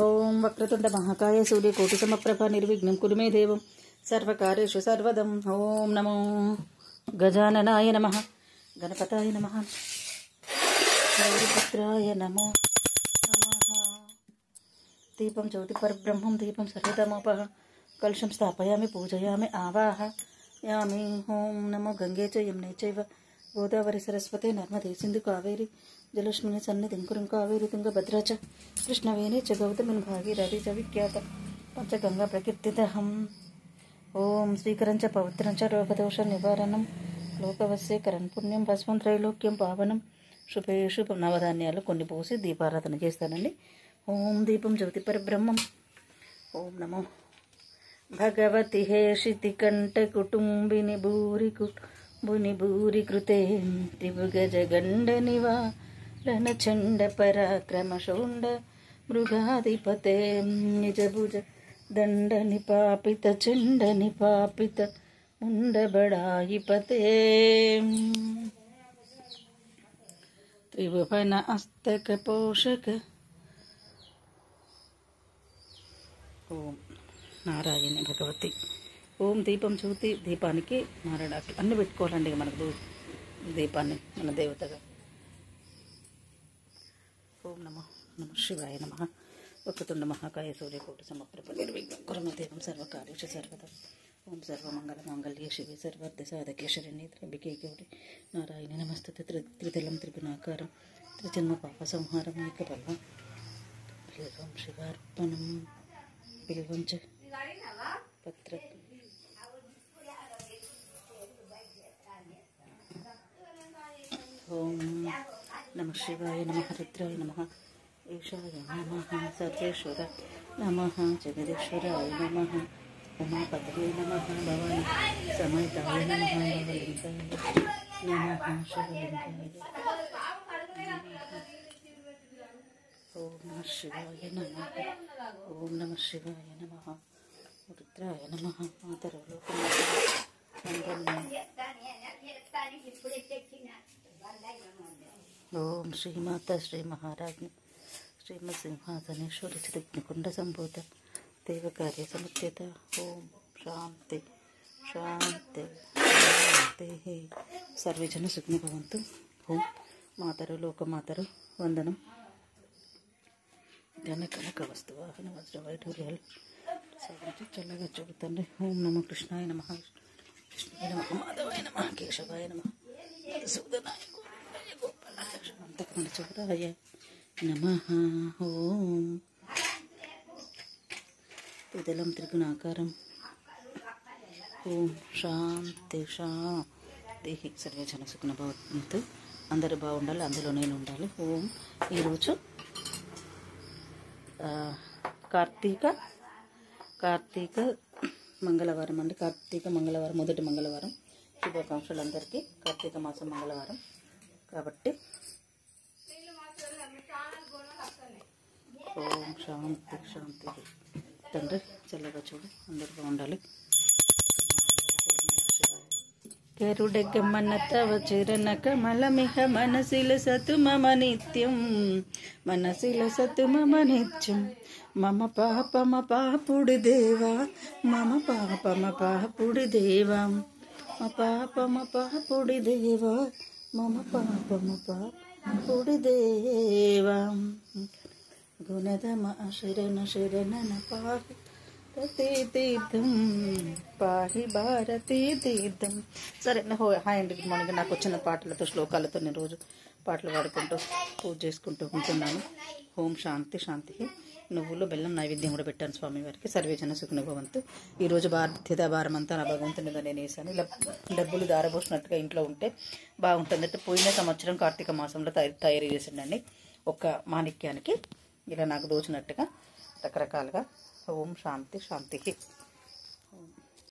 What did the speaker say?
ఓం వక్రతుండ మహాకాయ సూర్యకోటి సమప్రభ నిర్విఘ్నం కురు మే దేవం సర్వకార్యేషు సర్వదం. ఓం నమో గజాననాయ నమః, గణపతాయ నమః, గౌరీపుత్రాయ నమో నమః. దీపం జ్యోతి పరబ్రహ్మం దీపం సర్వతమోపః కలుషం స్థాపయామి పూజయామి ఆవాహయామి. ఓం నమో గంగే చ యమునే చైవ గోదావరి సరస్వతి నర్మదే సింధు కావేరి జలక్ష్మిని సన్నిధిం కురుం కావేరి తుంగభద్రా చ కృష్ణవేణి చ గౌతమిన్ భాగీరథి చ విఖ్యాత పంచగంగా ప్రకీర్తితహం. ఓం శ్రీకరం చ పవిత్రం చ రోగదోష నివారణం లోకవశ్యకరం పుణ్యం భస్మం త్రైలోక్యం పావనం. శుభేషు నవధాన్యాలు కొన్ని పోసి దీపారాధన చేస్తానండి. ఓం దీపం జ్యోతి పరబ్రహ్మం. ఓం నమో భగవతి హేషితి కంఠ కుటుంబిని భూరి భూరి కృతే త్రిభుగజ గండ నివారణ చండ పరాక్రమ శోండ మృగాధిపతే నిజభుజ దండ నిపాపిత చండ నిపాపిత ముండ బడాయిపతే త్రిభువన అస్తక పోషక. ఓం నారాయణి భగవతి. ఓం దీపం జ్యోతి. దీపానికి మారడానికి అన్ని పెట్టుకోవాలండి మనకు దీపాన్ని మన దేవతగా. ఓం నమో నమ శివాయ నమ. వక్రతుండ మహాకాయ సూర్యకోటి సమప్రభ నిర్విఘ్నం కురు మే దేవం సర్వకార్యేషు సర్వదా. ఓం సర్వమంగళ మాంగళ్యే శివే సర్వార్థ సాధకే శరణ్యే త్ర్యంబకే గౌరీ నారాయణి నమస్తుతే. త్రిదళం త్రిగుణాకారం త్రిజన్మ పాప సంహారం ఏకబలం బిల్వం శివార్పణం బిల్వం చ పత్ర. ఓం నమ శివాయ నమ రుద్రాయ నమ ఈశాయ నమ సర్వేశ్వర నమ జగదీశ్వరాయ నమ ఉమాపతయే నమ భవాని సమేతాయ నమ భవలింగాయ నమ శివలింగాయ. ఓం నమ శివాయ నమ. ఓం నమ శివాయ నమ రుద్రాయ నమ మాతరలోకం. ఓం శ్రీమాత శ్రీ మహారాజ్ఞి శ్రీమత్ సింహాసనేశ్వరి చిదగ్నికుండ సంభూత దేవకార్య సముచ్యత. ఓం శాంతి శాంతి శాంతి. సర్వే జన సుఖినో భవంతు. ఓం మాతరు లోకమాతరు వందనం. ఘనకనక వస్తు వాహన వజ్ర వైఢూర్యాలు సాధించి చల్లగా చూపుతండి. ఓం నమో కృష్ణాయ నమ కృష్ణాయ నమ మాధవాయ నమ కేశవాయ నమ సూదనాయ గోపాలాయ శమంతకమణచూరాయ నమ. ఓం త్రిదళం త్రిగుణాకారం. ఓం శాంతి శాంతి. సర్వే జన సుఖినో భవంతు. అందరూ బాగుండాలి, అందులో నేను ఉండాలి. ఓం ఈరోజు కార్తీక మంగళవారం అండి. కార్తీక మంగళవారం, మొదటి మంగళవారం. శుభాకాంక్షలు అందరికీ. కార్తీక మాసం మంగళవారం కాబట్టి ఓం శాంతి శాంతి. తండ్రి చల్లగా చూడు, అందరు బాగుండాలి. కరుడగమన తవ చరణ కమలమిహ మనసిల సతు మమ నిత్యం మనసిల సతు మమ నిత్యం. మమ పాపమ పాపుడి దేవా మమ పాపమ పాపుడి దేవా మ పాపమ పాపుడి దేవా మమ పాపమ పాపుడి దేవా. గుణదమ శరణ శరణన పాహి తీర్థం పాహి భారతీ తీర్థం. సరే హాయ్ అండి, గుడ్ మార్నింగ్. నాకు వచ్చిన పాటలతో శ్లోకాలతో నేను రోజు పాటలు పాడుకుంటూ పూజ చేసుకుంటూ ఉంటున్నాను. ఓం శాంతి శాంతి. నువ్వులు బెల్లం నైవేద్యం కూడా పెట్టాను స్వామివారికి. సర్వేజన సుఖినో భవంతు. ఈరోజు బాధ్యత భారం అంతా నా భగవంతుని మీద నేను వేసాను. ఇలా డబ్బులు దారబోసినట్టుగా ఇంట్లో ఉంటే బాగుంటుంది అంటే పోయిన సంవత్సరం కార్తీక మాసంలో తయారు చేసిండండి ఒక మాణిక్యానికి. ఇలా నాకు దోచినట్టుగా రకరకాలుగా. ఓం శాంతి శాంతి.